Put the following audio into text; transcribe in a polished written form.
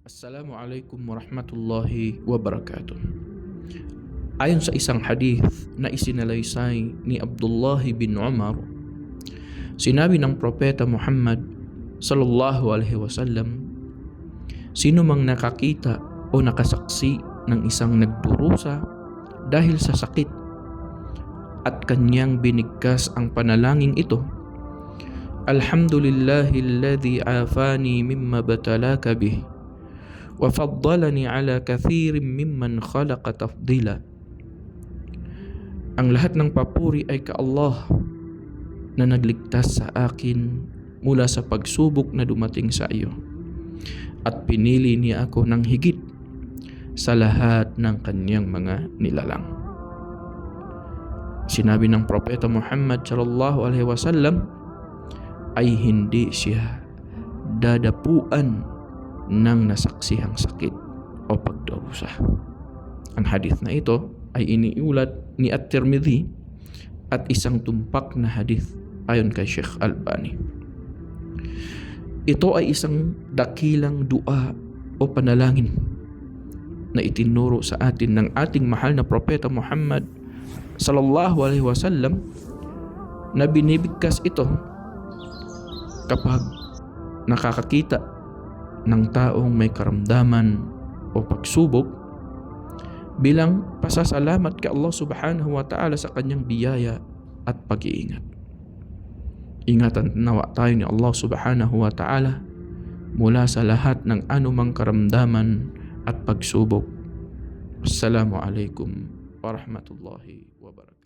Assalamualaikum warahmatullahi wabarakatuh. Ayon sa isang hadith na isinalaysay ni Abdullah bin Umar, sinabi ng Propeta Muhammad sallallahu alaihi wasallam, sino mang nakakita o nakasaksi ng isang nagdurusa dahil sa sakit at kanyang binigkas ang panalangin ito, Alhamdulillahilladzi afani mimma batalaka bih wa faddalani ala kathirin mimman khalaqa tafdila. Ang lahat ng papuri ay ka Allah na nagligtas sa akin mula sa pagsubok na dumating sa iyo at pinili niya ako ng higit sa lahat ng kanyang mga nilalang. Sinabi ng Propeta Muhammad sallallahu alaihi wasallam ay hindi siya dadapuan ng nasaksihang sakit o pagdurusa. Ang hadith na ito ay iniulat ni At-Tirmidhi at isang tumpak na hadith ayon kay Sheikh Albani. Ito ay isang dakilang dua o panalangin na itinuro sa atin ng ating mahal na Propeta Muhammad sallallahu alaihi wasallam, na binibigkas ito kapag nakakakita ng taong may karamdaman o pagsubok bilang pasasalamat kay Allah subhanahu wa ta'ala sa kanyang biyaya at pag-iingat. Ingatan nawa tayo ni Allah subhanahu wa ta'ala mula sa lahat ng anumang karamdaman at pagsubok. Assalamualaikum warahmatullahi wabarakatuh.